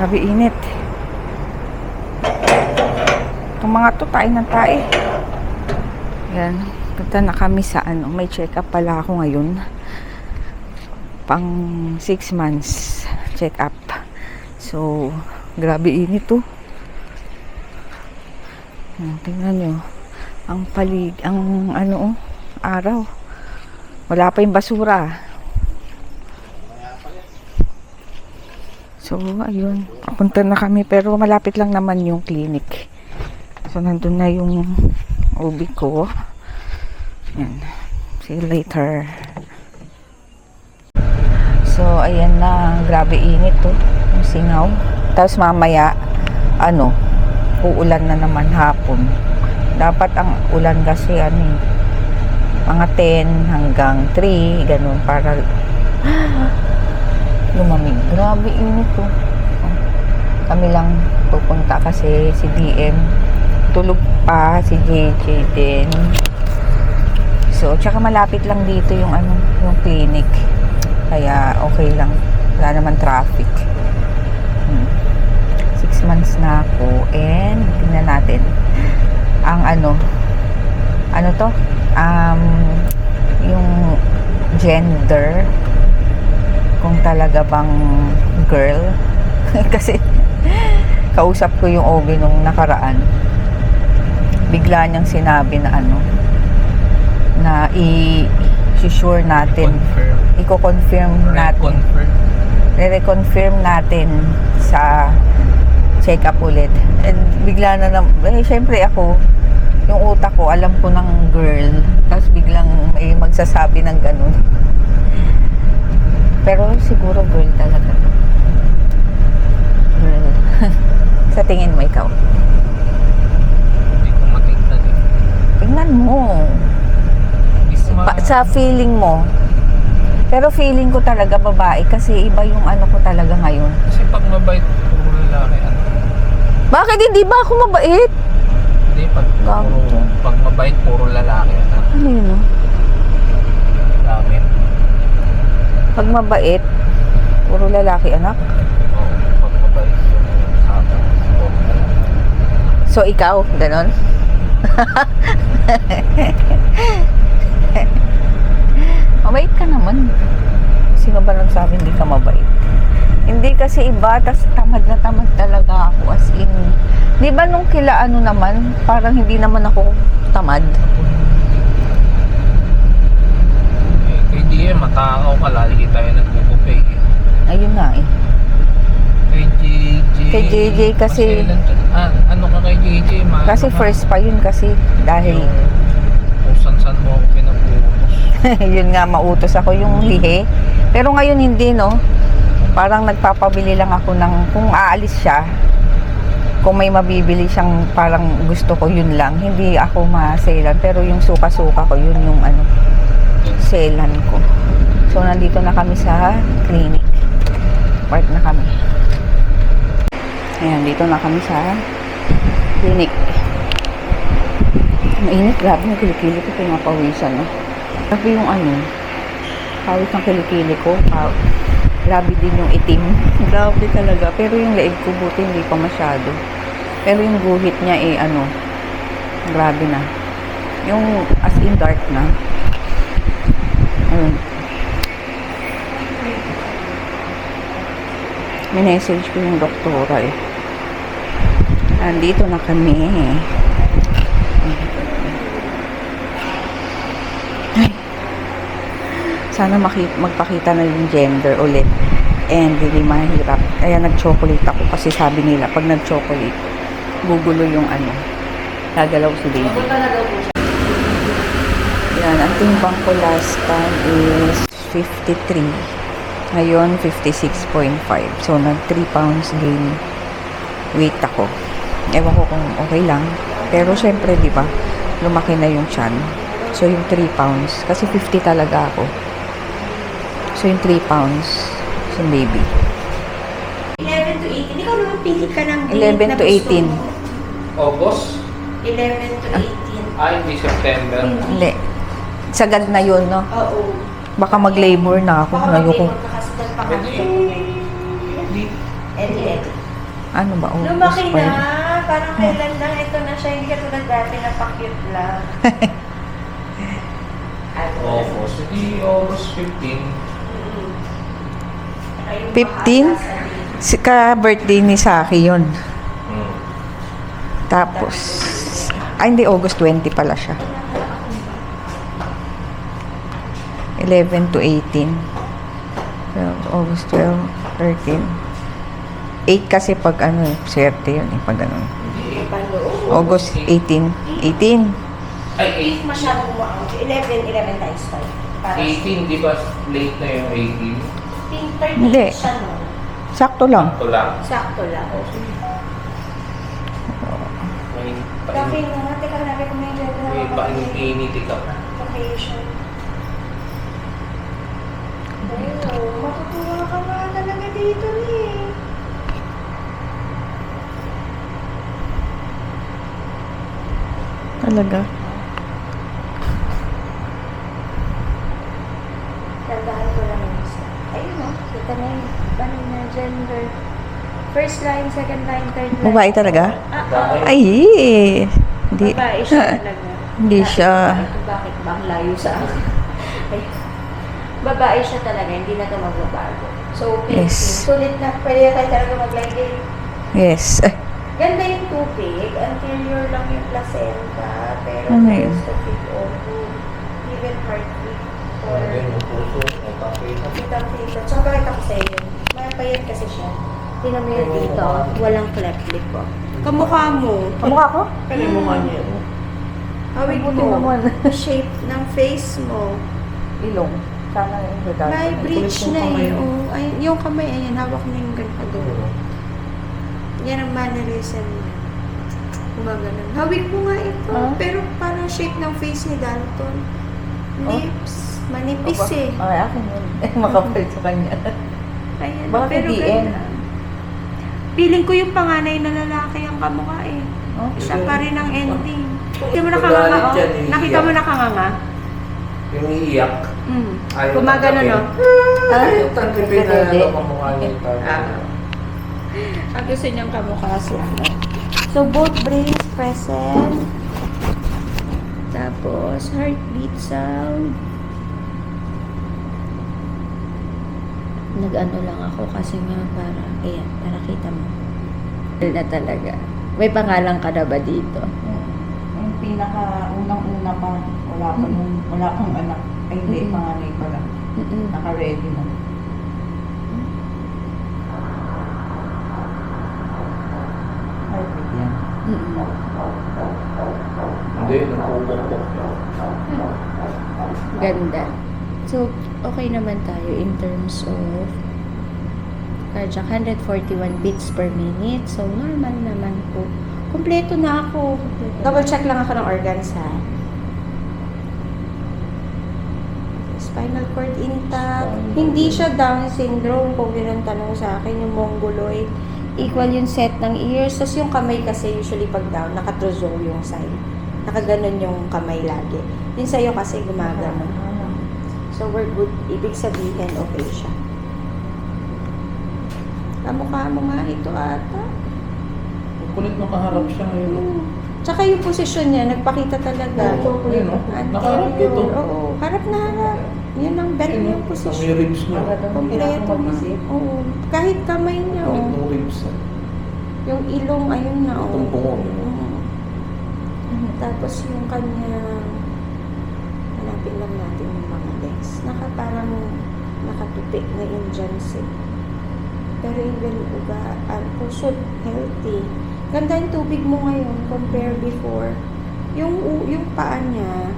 Grabe init. Itong mga to, tae ng tae. Yan. Punta na kami sa ano. May check-up pala ako ngayon. Pang 6 months check-up. So, grabe init to. Tingnan nyo. Ang ano, araw. Wala pa yung basura. So, ayun. Papunta na kami. Pero malapit lang naman yung clinic. So, nandun na yung OB ko. Yan. See you later. So, ayan na. Grabe init to. Yung singaw. Tapos mamaya, uulan na naman hapon. Dapat ang ulan kasi mga 10 hanggang 3, ganun, para lumamig. Grabe init to. Kami lang pupunta kasi si DM tulog pa, si JJ din. So, tsaka malapit lang dito yung yung clinic. Kaya okay lang. Wala naman traffic. 6 months na ako and tingnan natin ang yung gender, kung talaga bang girl. Kasi kausap ko yung OB nung nakaraan, bigla niyang sinabi na na i-sure natin, i-confirm natin, i-reconfirm natin sa check-up ulit. And bigla na syempre ako, yung utak ko, alam ko ng girl, tapos biglang may magsasabi ng ganun. Pero siguro girl talaga. Girl. Sa tingin mo, ikaw? Hindi ko matingnan eh. Tingnan mo. Sa feeling mo. Pero feeling ko talaga babae kasi iba yung ko talaga ngayon. Kasi pag mabait, puro lalaki. Bakit hindi ba ako mabait? Hindi, pag mabait, puro lalaki. Ano yun? Dami. Pag mabait, puro lalaki, anak? Oo, pag mabait yung sabi, puro lalaki. So, ikaw, ganon? Mabait ka naman. Sino ba nagsabi hindi ka mabait? Hindi kasi iba, tas tamad na tamad talaga ako, as in. Di ba nung naman, parang hindi naman ako tamad? Kay DM, matakaw ka, lagi tayo nagpupupay. Ayun nga eh. Kay JJ. Kay JJ kasi, ano ka kay JJ? kasi first pa yun kasi, dahil kung san mo ako pinaputos. yun nga, mautos ako yung lihe. Pero ngayon hindi, no? Parang nagpapabili lang ako ng, kung aalis siya, kung may mabibili siyang parang gusto ko, yun lang. Hindi ako maselan, pero yung suka-suka ko, yun yung selan ko. So, nandito na kami sa clinic. Part na kami. Ayan, dito na kami sa clinic. Mainit, grabe yung kilikili ko, pinapawisan, no? Grabe yung pawis ng kilikili ko, grabe din yung itim. Grabe talaga. Pero yung leeg ko, buti hindi pa masyado. Pero yung guhit niya grabe na. Yung as in dark na. Ayun. Minessage ko yung doktora eh. Andito na kami. Ay. Sana magpakita na yung gender ulit. And hindi mahirap. Kaya nag-chocolate ako kasi sabi nila pag nag-chocolate, gugulo yung gagalaw si baby. Yan, ang timbang ko last time is 53. Ngayon, 56.5. So, nag 3 pounds gain weight ako. Ewan ko kung okay lang. Pero, syempre, di ba, lumaki na yung tiyan. So, yung 3 pounds. Kasi 50 talaga ako. So, yung 3 pounds, yung baby. 11 to 18. Ikaw naman pili ka ng 11 to 18. August? 11 to 18. Ay, hindi September. Hindi. Sagad na yun, no? Oo. Baka mag-labor na ako. Baka Ayoko. mag-labor ka kasi dahil pa Pwede. Eddie. Ano ba? August Lumaki pa na. yun. Parang kailan lang ito na siya. Hindi ka tulad dati na pa-cute lang. August. Hindi August 15. 15? Ka-birthday ni Saki yun. Hmm. Tapos, hindi, August 20 pala siya. 11 to 18. 12, August 12, 13. 8 kasi pag ano eh, swerte yun eh, pag ano. August 18. 18. Ay, Masyadong maang. 11 times 5. Para 18, di ba late na yung 18? Hindi. siya no? Sakto lang. Ito lang. Sakto lang. May Kasi nga, teka na, recommended na may painiti ka pa. vacation. Ayun, matutuwa ka nga talaga dito eh. Talaga. Tandaan ko lang yung isa. Ayun o, kita na yung ano na gender. First line, second line, third line. Babae talaga? Ay, hindi. Babae siya talaga. Hindi siya. Ito bakit ba ang layo sa akin? Ay, babae siya talaga, hindi na ito magbabago. So, okay. Yes. Sulit na, pwede na tayo talaga mag-line. Yes. Ganda yung tubig, anterior lang yung placenta, pero Ano yun? most of it all good. Even heartbeat or Ayun, yung puso. Yung kakita. kitang-kita. Tsaka pakita ko sa iyo. Mayapayat kasi siya. Tingnan mo yun dito, walang cleft lip ko. Kamukha mo. Kamukha ko? Kalimukha niya. Hawig Buti mo. naman. Shape ng face mo. Ilong. Sana yung regalo. May bridge kulit na yung kamay eh. mo. Oh, ay, yung kamay, ayan, hawak na yung ganito. Yan ang mannerism niya. Gumaganon. Hawig mo nga ito. Ah? Pero parang shape ng face ni Dalton. Lips. Manipis eh. Ay, akin yun. Makapal sa kanya. Ayan. Baka pero PDN. ganda. Feeling ko yung panganay na lalaki ang kamukha eh. Oh, Siya pa rin ang ending. Nakita mo Pag nakanganga, galit oh. yan, iiyak. Nakita mo nakanganga? Yung iiyak. Ayaw Gumagano, no? Yung tangkipin na ano kamukha niya. Ang gusto niyang kamukha siya. So, both brains present. Tapos, heartbeat sound. Nag-ano lang ako kasi nga para, ayan, para kita mo. Na talaga. May pangalan ka na ba dito? Yung pinaka-unang-una pa, wala kang anak. Ay, hindi, panganay pa lang. Naka-ready na. Perfect yan. Hindi, nagpupukpok niya. Ganda. So, okay naman tayo in terms of cardiac, 141 beats per minute. So, normal naman po. Kompleto na ako. Double check lang ako ng organs, ha? Spinal cord intact. Hindi siya Down syndrome kung yun ang tanong sa akin, yung mongoloid. Equal yung set ng ears. Tapos yung kamay kasi usually pag down, nakatrozo yung side. Nakaganon yung kamay lagi. Yung sa'yo kasi gumaganon. So, we're good. Ibig sabihin, okay siya. Kamukha mo nga ito ata. Ang kulit nakaharap siya ngayon. Tsaka yung posisyon niya, nagpakita talaga. Oo, yun, no? Nakaharap ito. Oo, harap na harap. Yun ang better yung May posisyon. ribs niya. Kompleto na. Oo. Kahit kamay niya, Kulit oh. ng ribs. Yung ilong, ayun na, oh. Itong bungo. Tapos yung kanya, hanapin lang natin yung mga legs. Parang nakatupik na Indian eh. Pero even uga, puso, healthy. Ganda yung tubig mo ngayon compare before. Yung paa niya,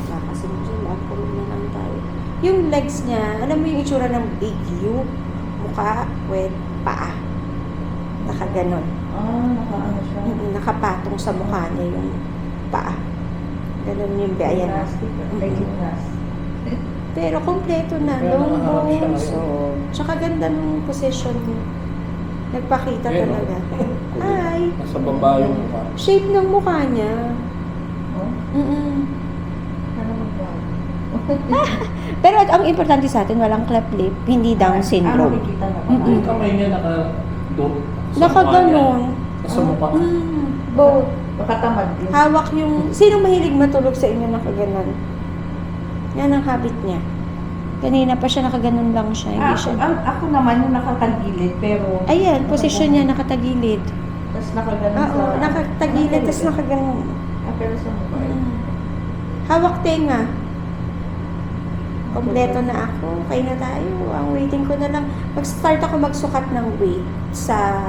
nakasimple, ako na lang tayo. Yung legs niya, alam mo yung itsura ng big U? Mukha, with paa. Nakaganon. Nakaano siya. Nakapatong sa mukha niya yung paa. Ganon yung ayan. Pero kompleto na. Pero Long nakaharap siya bones. ngayon. So, tsaka ganda nung position niya. Nagpakita Ayun, talaga. Kulit. Hi! Nasa baba yung mukha. Shape ng mukha niya. Oh, Mm-mm. sana magbago. Pero at ang importante sa atin, walang cleft lip, hindi Down syndrome. Makikita na ba? Mm-mm. Yung kamay niya Nakaganon. Sa mukha. Both. Nakatamad din. Hawak yung... Sino mahilig matulog sa inyo nakaganon? Yan ang habit niya. Kanina pa siya nakaganon lang siya. Hindi siya... Ako naman yung nakakagilid, pero... Ayan, posisyon niya nakatagilid. Tapos nakaganon Oo, nakatagilid, tapos nakaganon. Pero sa mukha. Hawak tenga. Kompleto na ako. Okay na tayo. Ang waiting ko na lang. Mag-start ako magsukat ng weight sa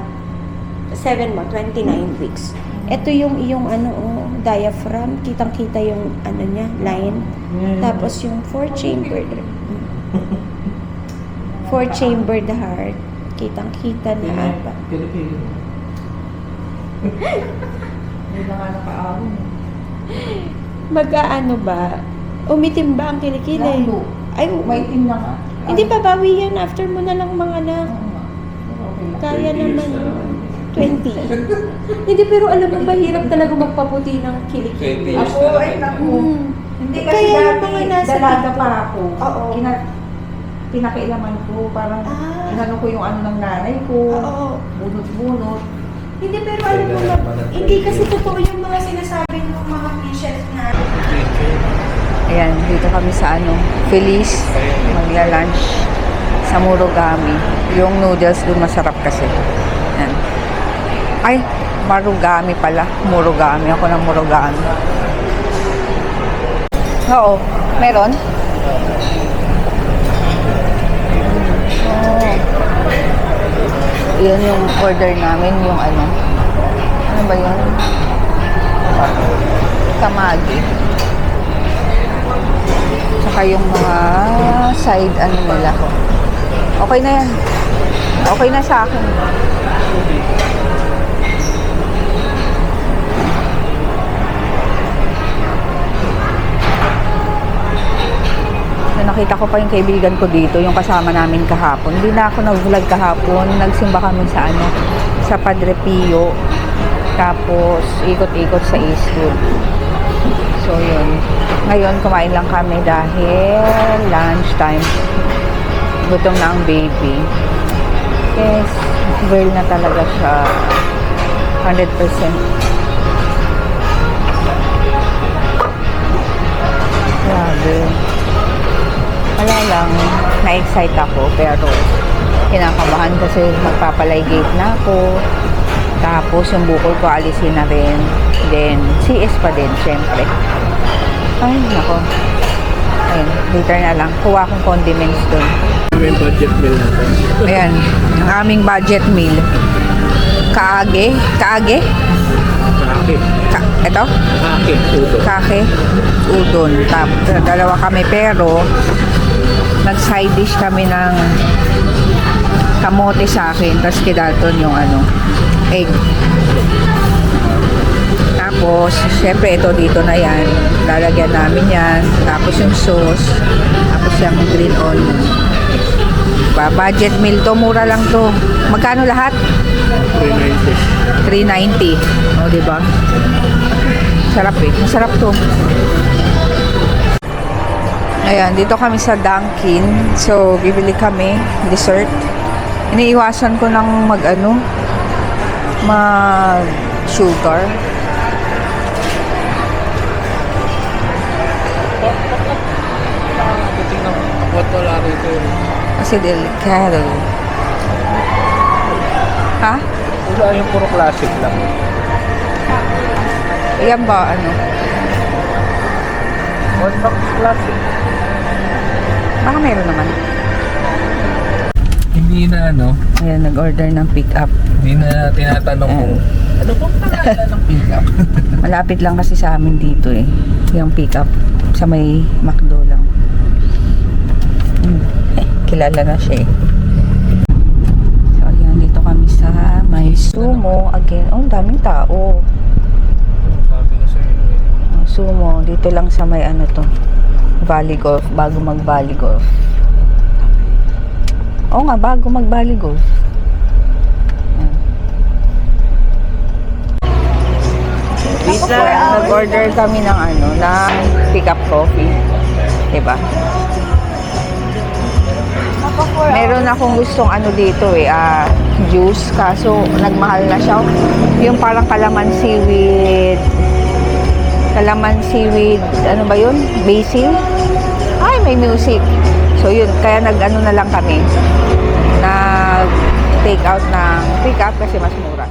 7 mo, 29 weeks. Ito yung iyong diaphragm. Kitang-kita yung niya, line. Tapos yung 4-chambered. 4-chambered heart. Kitang-kita na apa. Hindi na nga nakaahon. Mag-aano ba? Umitim ba ang kilikili? Lalo. Ay, May team na nga. hindi pa bawi yan after mo na lang mga anak. Okay lang. Kaya 20 years naman. na lang. 20. Hindi, pero alam mo, mahirap talaga magpaputi ng 20 kilikili. years. Ako, ay naku. Hindi kasi Kaya yung dati, mga nasa dalaga TikTok. pa ako. Oo. Pinakialaman ko, parang inano ko yung ng nanay ko. Oo. Bunot-bunot. Hindi, pero alam mo, hindi kasi totoo yung mga sinasabi ng mga patients na Ayan, dito kami sa Feliz. Magla-lunch sa Murugami. Yung noodles doon masarap kasi. Ayan. Ay, Marugami pala. Murugami. Ako ng Murugami. Oo. Meron? Oh. Yun yung order namin. Yung ano ba yun? Kamagi. Saka yung mga side nila. Okay na yan. Okay na sa akin. Nakita ko pa yung kaibigan ko dito, yung kasama namin kahapon. Hindi na ako nag-vlog kahapon. Nagsimba kami sa sa Padre Pio. Tapos ikot-ikot sa Eastwood. So yun. Ngayon kumain lang kami dahil lunchtime. Gutom na ang baby. Yes, girl na talaga siya. 100%. Grabe. Wala lang, na-excite ako pero kinakabahan kasi magpapalaygate na ako. Tapos yung bukol ko alisin na rin. Then, CS pa din, syempre. Ay, nako. Ayun, later na lang. Kuha akong condiments dun. May budget meal natin. Ayan, ang aming budget meal. Kaage? Kake. Ito? Kake. Udo. Kake, udon. Dalawa kami pero nag-side dish kami ng kamote sa akin. Tapos kidalton yung egg. Tapos, syempre ito dito na yan. Lalagyan namin yan. Tapos yung sauce. Tapos yung green onion. Diba? Budget meal to. Mura lang to. Magkano lahat? 390. O, diba? Sarap eh. Masarap to. Ayan, dito kami sa Dunkin. So, bibili kami dessert. Iniiwasan ko ng mag-sugar. What wala rito? Kasi delicado. Ha? Wala yung puro classic lang. Yan ba, What box classic? Baka meron naman. Hindi na Ayan, nag-order ng pick-up. hindi na tinatanong kung ano pong pangalan ng pick-up. Malapit lang kasi sa amin dito eh. Yung pick-up. Sa may McDo lang. Kilala na siya eh. So, ayan, dito kami sa may Sumo. Again, ang daming tao. Sabi ko sa'yo. Sumo, dito lang sa may Valley Golf, bago mag-Valley Golf. Oo nga, bago mag-Valley Golf. Nag-order kami ng ng pick-up coffee. Diba? pa 4 Meron akong gustong ano dito juice, kaso nagmahal na siya. Yung parang calamansi with, ano ba yun? Basil? Ay, may music. So yun, kaya nag-ano na lang kami. Nag-take out ng pick up kasi mas mura.